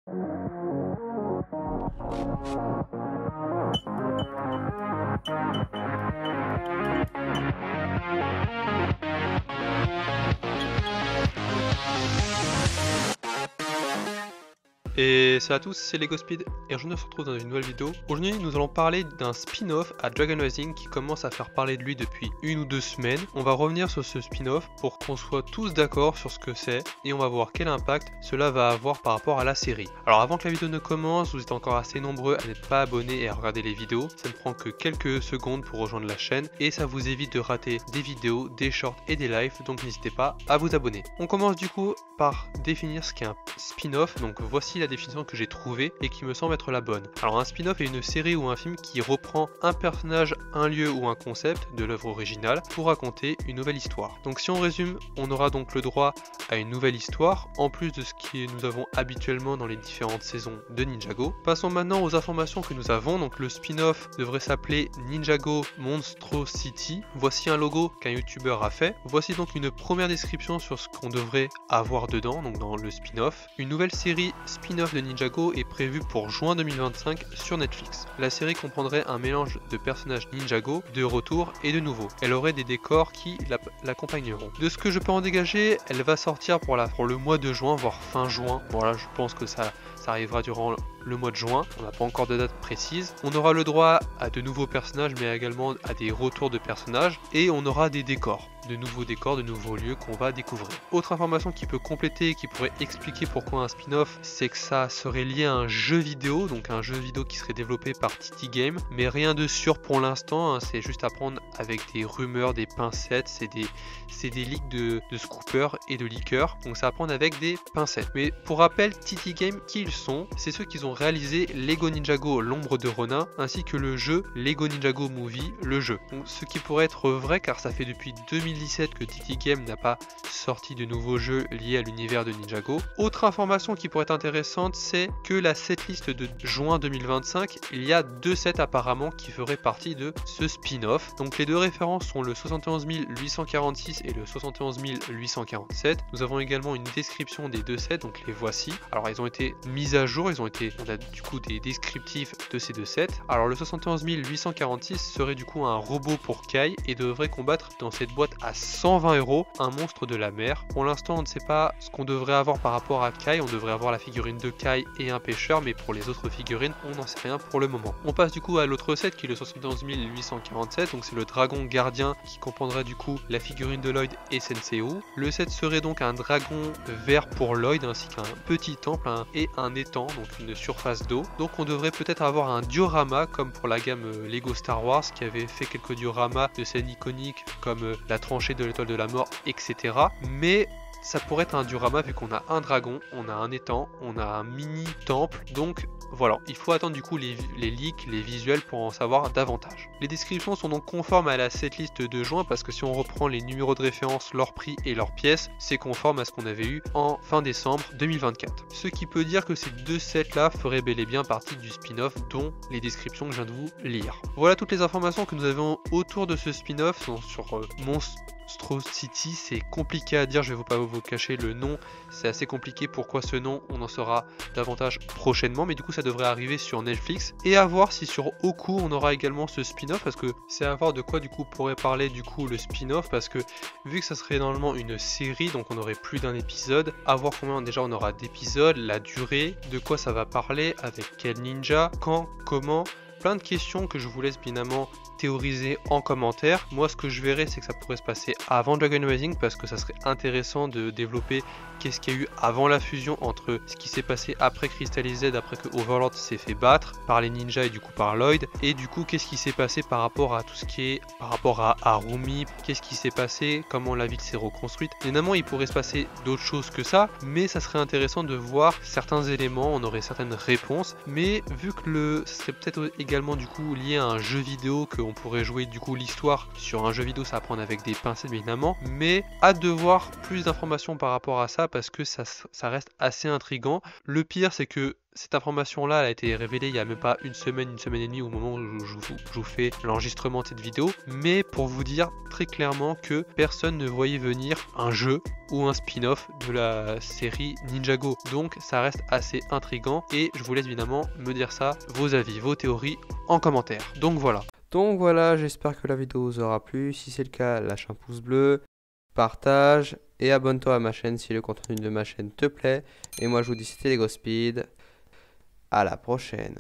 Et salut à tous, c'est LegoSpeed et aujourd'hui on se retrouve dans une nouvelle vidéo. Aujourd'hui nous allons parler d'un spin-off à Dragon Rising qui commence à faire parler de lui depuis 1 ou 2 semaines. On va revenir sur ce spin-off pour qu'on soit tous d'accord sur ce que c'est et on va voir quel impact cela va avoir par rapport à la série. Alors avant que la vidéo ne commence, vous êtes encore assez nombreux à n'être pas abonnés et à regarder les vidéos. Ça ne prend que quelques secondes pour rejoindre la chaîne et ça vous évite de rater des vidéos, des shorts et des lives, donc n'hésitez pas à vous abonner. On commence du coup par définir ce qu'est un spin-off, donc voici la définition que j'ai trouvée et qui me semble être la bonne. Alors un spin-off est une série ou un film qui reprend un personnage, un lieu ou un concept de l'œuvre originale pour raconter une nouvelle histoire. Donc si on résume, on aura donc le droit à une nouvelle histoire en plus de ce que nous avons habituellement dans les différentes saisons de Ninjago. Passons maintenant aux informations que nous avons. Donc le spin-off devrait s'appeler Ninjago Monstrosity. Voici un logo qu'un youtubeur a fait. Voici donc une première description sur ce qu'on devrait avoir dedans, donc dans le spin-off. Une nouvelle série spin-off de Ninjago est prévue pour juin 2025 sur Netflix. La série comprendrait un mélange de personnages Ninjago, de retour et de nouveaux. Elle aurait des décors qui l'accompagneront. De ce que je peux en dégager, elle va sortir pour le mois de juin, voire fin juin. Voilà, je pense que ça arrivera durant le mois de juin. On n'a pas encore de date précise. On aura le droit à de nouveaux personnages, mais également à des retours de personnages. Et on aura des décors. De nouveaux lieux qu'on va découvrir. Autre information qui peut compléter, qui pourrait expliquer pourquoi un spin-off, c'est que ça serait lié à un jeu vidéo, donc un jeu vidéo qui serait développé par TT Game, mais rien de sûr pour l'instant, hein, c'est juste à prendre avec des rumeurs, des pincettes, c'est des leaks de scoopers et de leakers, donc ça à prendre avec des pincettes. Mais pour rappel, TT Game, qui ils sont? C'est ceux qui ont réalisé Lego Ninjago l'ombre de Ronin, ainsi que le jeu Lego Ninjago Movie, le jeu. Donc, ce qui pourrait être vrai, car ça fait depuis 2017 que TT Game n'a pas sorti de nouveaux jeux liés à l'univers de Ninjago. Autre information qui pourrait être intéressante, c'est que la setlist de juin 2025, il y a 2 sets apparemment qui feraient partie de ce spin-off. Donc les deux références sont le 71 846 et le 71 847. Nous avons également une description des 2 sets, donc les voici. Alors ils ont été mis à jour, on a du coup des descriptifs de ces 2 sets. Alors le 71 846 serait du coup un robot pour Kai et devrait combattre dans cette boîte à 120 € un monstre de la mer. Pour l'instant on ne sait pas ce qu'on devrait avoir par rapport à Kai, on devrait avoir la figurine de Kai et un pêcheur, mais pour les autres figurines on n'en sait rien pour le moment. On passe du coup à l'autre set qui est le 71 847, donc c'est le dragon gardien qui comprendrait du coup la figurine de Lloyd et Senseiu. Le set serait donc un dragon vert pour Lloyd ainsi qu'un petit temple et un étang, donc une surface d'eau. Donc on devrait peut-être avoir un diorama comme pour la gamme Lego Star Wars qui avait fait quelques dioramas de scènes iconiques comme la tranchée de l'étoile de la mort, etc. Mais ça pourrait être un diorama vu qu'on a un dragon, on a un étang, on a un mini temple, donc voilà, il faut attendre du coup les leaks, les visuels pour en savoir davantage. Les descriptions sont donc conformes à la setlist de juin parce que si on reprend les numéros de référence, leur prix et leurs pièces, c'est conforme à ce qu'on avait eu en fin décembre 2024. Ce qui peut dire que ces 2 sets là feraient bel et bien partie du spin-off dont les descriptions que je viens de vous lire. Voilà toutes les informations que nous avons autour de ce spin-off sur Monstrosity. C'est compliqué à dire, je vais pas vous cacher le nom, c'est assez compliqué. Pourquoi ce nom? On en saura davantage prochainement, mais du coup ça devrait arriver sur Netflix. Et à voir si sur Oku on aura également ce spin-off, parce que c'est à voir de quoi du coup pourrait parler du coup le spin-off, parce que vu que ça serait normalement une série, donc on aurait plus d'un épisode, à voir combien déjà on aura d'épisodes, la durée, de quoi ça va parler, avec quel ninja, quand, comment, plein de questions que je vous laisse bien évidemment théoriser en commentaire. Moi ce que je verrais c'est que ça pourrait se passer avant Dragon Rising parce que ça serait intéressant de développer qu'est-ce qu'il y a eu avant la fusion entre ce qui s'est passé après Crystal Z, après que Overlord s'est fait battre par les ninjas et du coup par Lloyd, et du coup qu'est-ce qui s'est passé par rapport à tout ce qui est par rapport à Harumi, qu'est-ce qui s'est passé, comment la ville s'est reconstruite. Évidemment il pourrait se passer d'autres choses que ça, mais ça serait intéressant de voir certains éléments, on aurait certaines réponses, mais vu que ça serait peut-être également du coup lié à un jeu vidéo, qu'on pourrait jouer du coup l'histoire sur un jeu vidéo, ça va prendre avec des pincettes bien évidemment, mais hâte de voir plus d'informations par rapport à ça parce que ça reste assez intriguant. Le pire c'est que Cette information-là, elle a été révélée il y a même pas une semaine et demie au moment où je vous fais l'enregistrement de cette vidéo, mais pour vous dire très clairement que personne ne voyait venir un jeu ou un spin-off de la série Ninjago. Donc ça reste assez intriguant et je vous laisse évidemment me dire ça, vos avis, vos théories en commentaire. Donc voilà, j'espère que la vidéo vous aura plu. Si c'est le cas, lâche un pouce bleu, partage et abonne-toi à ma chaîne si le contenu de ma chaîne te plaît. Et moi je vous dis c'était LEGO Speed. À la prochaine.